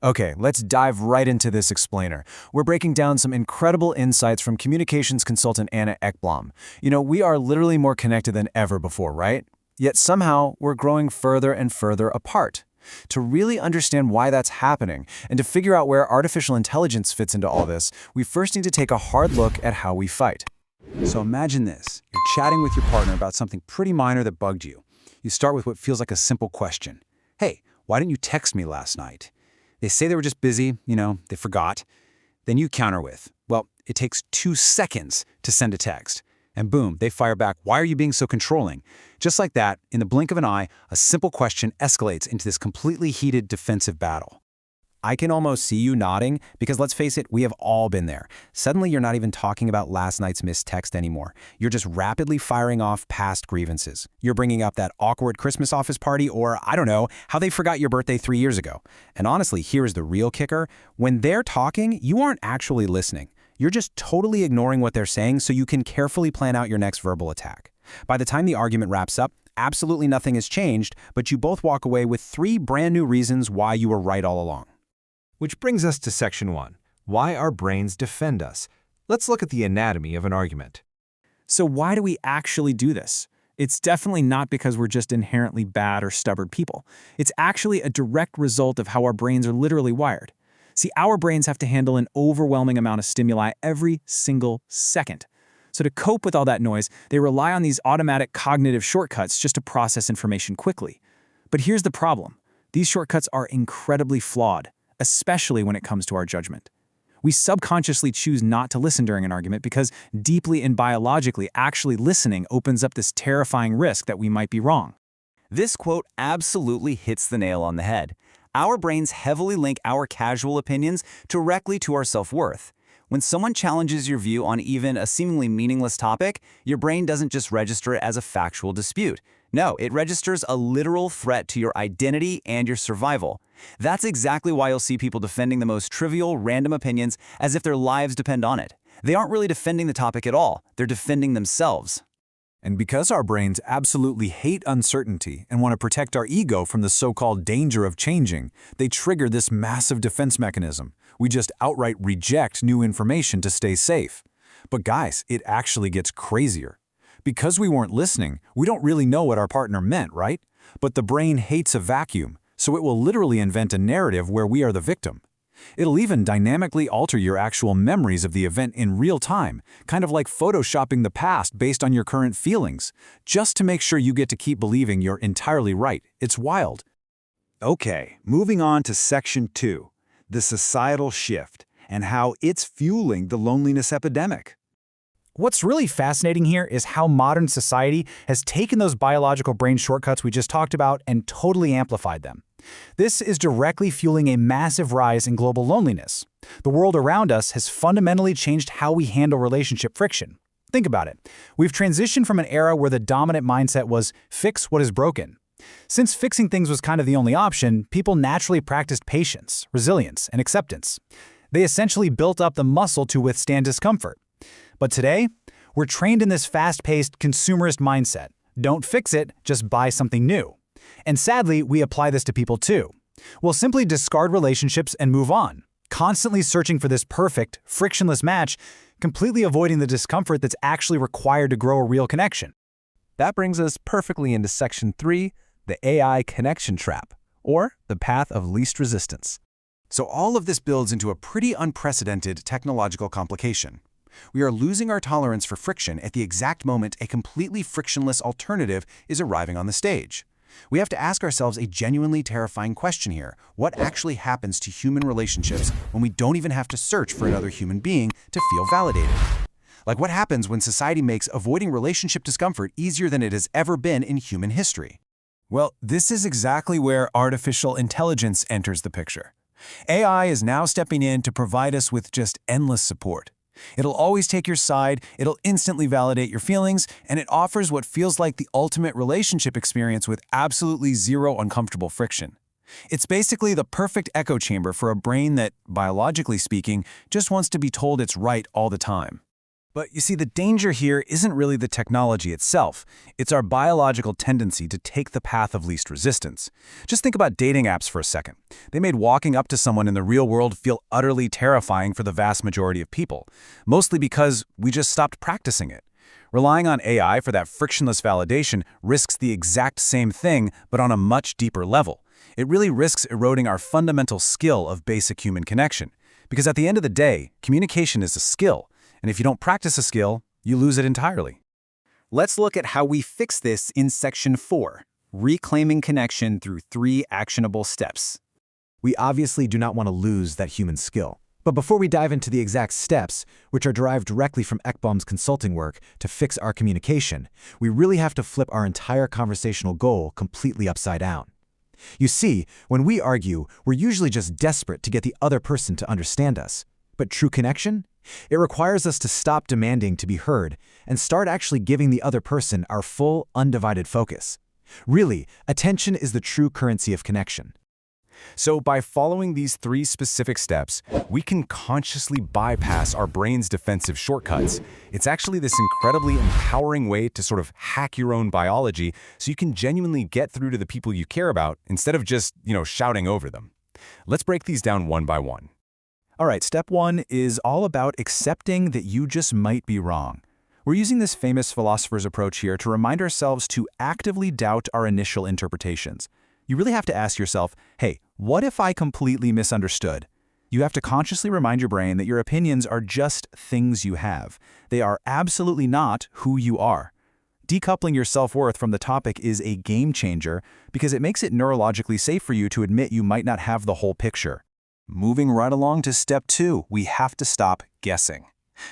Okay, let's dive right into this explainer. We're breaking down some incredible insights from communications consultant Anna Ekblom. We are literally more connected than ever before, right? Yet somehow, we're growing further and further apart. To really understand why that's happening, and to figure out where artificial intelligence fits into all this, we first need to take a hard look at how we fight. So imagine this. You're chatting with your partner about something pretty minor that bugged you. You start with what feels like a simple question. Hey, why didn't you text me last night? They say they were just busy, they forgot. Then you counter with, well, it takes 2 seconds to send a text. And boom, they fire back, why are you being so controlling? Just like that, in the blink of an eye, a simple question escalates into this completely heated defensive battle. I can almost see you nodding because let's face it, we have all been there. Suddenly you're not even talking about last night's missed text anymore. You're just rapidly firing off past grievances. You're bringing up that awkward Christmas office party or, I don't know, how they forgot your birthday 3 years ago. And honestly, here's the real kicker. When they're talking, you aren't actually listening. You're just totally ignoring what they're saying so you can carefully plan out your next verbal attack. By the time the argument wraps up, absolutely nothing has changed, but you both walk away with 3 brand new reasons why you were right all along. Which brings us to Section 1, why our brains defend us. Let's look at the anatomy of an argument. So why do we actually do this? It's definitely not because we're just inherently bad or stubborn people. It's actually a direct result of how our brains are literally wired. See, our brains have to handle an overwhelming amount of stimuli every single second. So to cope with all that noise, they rely on these automatic cognitive shortcuts just to process information quickly. But here's the problem. These shortcuts are incredibly flawed, especially when it comes to our judgment. We subconsciously choose not to listen during an argument because deeply and biologically, actually listening opens up this terrifying risk that we might be wrong. This quote absolutely hits the nail on the head. Our brains heavily link our casual opinions directly to our self-worth. When someone challenges your view on even a seemingly meaningless topic, your brain doesn't just register it as a factual dispute. No, it registers a literal threat to your identity and your survival. That's exactly why you'll see people defending the most trivial, random opinions as if their lives depend on it. They aren't really defending the topic at all. They're defending themselves. And because our brains absolutely hate uncertainty and want to protect our ego from the so-called danger of changing, they trigger this massive defense mechanism. We just outright reject new information to stay safe. But guys, it actually gets crazier. Because we weren't listening, we don't really know what our partner meant, right? But the brain hates a vacuum, so it will literally invent a narrative where we are the victim. It'll even dynamically alter your actual memories of the event in real time, kind of like photoshopping the past based on your current feelings, just to make sure you get to keep believing you're entirely right. It's wild. Okay, moving on to Section 2, the societal shift, and how it's fueling the loneliness epidemic. What's really fascinating here is how modern society has taken those biological brain shortcuts we just talked about and totally amplified them. This is directly fueling a massive rise in global loneliness. The world around us has fundamentally changed how we handle relationship friction. Think about it. We've transitioned from an era where the dominant mindset was fix what is broken. Since fixing things was kind of the only option, people naturally practiced patience, resilience, and acceptance. They essentially built up the muscle to withstand discomfort. But today, we're trained in this fast-paced, consumerist mindset. Don't fix it, just buy something new. And sadly, we apply this to people too. We'll simply discard relationships and move on, constantly searching for this perfect, frictionless match, completely avoiding the discomfort that's actually required to grow a real connection. That brings us perfectly into Section 3, the AI connection trap, or the path of least resistance. So all of this builds into a pretty unprecedented technological complication. We are losing our tolerance for friction at the exact moment a completely frictionless alternative is arriving on the stage. We have to ask ourselves a genuinely terrifying question here. What actually happens to human relationships when we don't even have to search for another human being to feel validated? Like what happens when society makes avoiding relationship discomfort easier than it has ever been in human history? Well, this is exactly where artificial intelligence enters the picture. AI is now stepping in to provide us with just endless support. It'll always take your side, it'll instantly validate your feelings, and it offers what feels like the ultimate relationship experience with absolutely zero uncomfortable friction. It's basically the perfect echo chamber for a brain that, biologically speaking, just wants to be told it's right all the time. But you see, the danger here isn't really the technology itself. It's our biological tendency to take the path of least resistance. Just think about dating apps for a second. They made walking up to someone in the real world feel utterly terrifying for the vast majority of people, mostly because we just stopped practicing it. Relying on AI for that frictionless validation risks the exact same thing, but on a much deeper level. It really risks eroding our fundamental skill of basic human connection. Because at the end of the day, communication is a skill. And if you don't practice a skill, you lose it entirely. Let's look at how we fix this in Section 4, Reclaiming Connection through 3 Actionable Steps. We obviously do not want to lose that human skill. But before we dive into the exact steps, which are derived directly from Ekbom's consulting work to fix our communication, we really have to flip our entire conversational goal completely upside down. You see, when we argue, we're usually just desperate to get the other person to understand us. But true connection? It requires us to stop demanding to be heard and start actually giving the other person our full, undivided focus. Really, attention is the true currency of connection. So by following these 3 specific steps, we can consciously bypass our brain's defensive shortcuts. It's actually this incredibly empowering way to sort of hack your own biology so you can genuinely get through to the people you care about instead of just, shouting over them. Let's break these down one by one. All right, step 1 is all about accepting that you just might be wrong. We're using this famous philosopher's approach here to remind ourselves to actively doubt our initial interpretations. You really have to ask yourself, hey, what if I completely misunderstood? You have to consciously remind your brain that your opinions are just things you have. They are absolutely not who you are. Decoupling your self-worth from the topic is a game changer because it makes it neurologically safe for you to admit you might not have the whole picture. Moving right along to step 2, we have to stop guessing.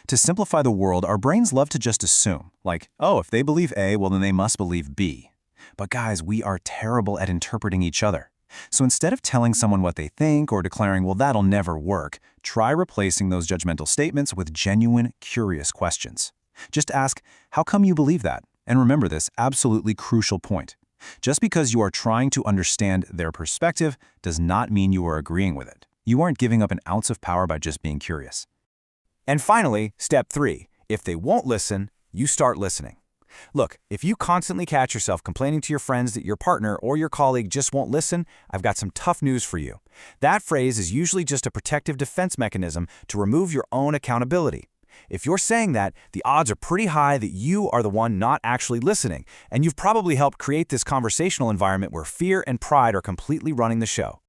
To simplify the world, our brains love to just assume, like, oh, if they believe A, well then they must believe B. But guys, we are terrible at interpreting each other. So instead of telling someone what they think or declaring, well, that'll never work, try replacing those judgmental statements with genuine, curious questions. Just ask, how come you believe that? And remember this absolutely crucial point. Just because you are trying to understand their perspective does not mean you are agreeing with it. You aren't giving up an ounce of power by just being curious. And finally, step 3, if they won't listen, you start listening. Look, if you constantly catch yourself complaining to your friends that your partner or your colleague just won't listen, I've got some tough news for you. That phrase is usually just a protective defense mechanism to remove your own accountability. If you're saying that, the odds are pretty high that you are the one not actually listening, and you've probably helped create this conversational environment where fear and pride are completely running the show.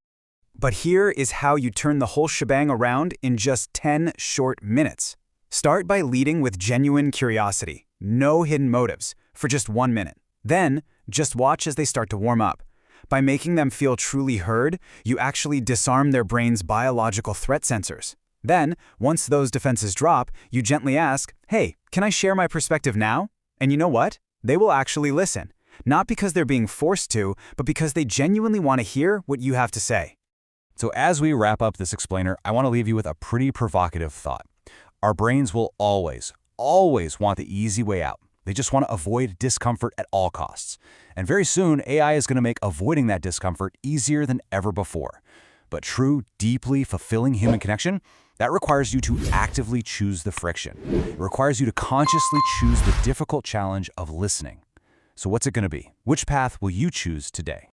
But here is how you turn the whole shebang around in just 10 short minutes. Start by leading with genuine curiosity, no hidden motives, for just 1 minute. Then, just watch as they start to warm up. By making them feel truly heard, you actually disarm their brain's biological threat sensors. Then, once those defenses drop, you gently ask, hey, can I share my perspective now? And you know what? They will actually listen. Not because they're being forced to, but because they genuinely want to hear what you have to say. So as we wrap up this explainer, I want to leave you with a pretty provocative thought. Our brains will always want the easy way out. They just want to avoid discomfort at all costs. And very soon, AI is going to make avoiding that discomfort easier than ever before. But true, deeply fulfilling human connection, that requires you to actively choose the friction. It requires you to consciously choose the difficult challenge of listening. So what's it going to be? Which path will you choose today?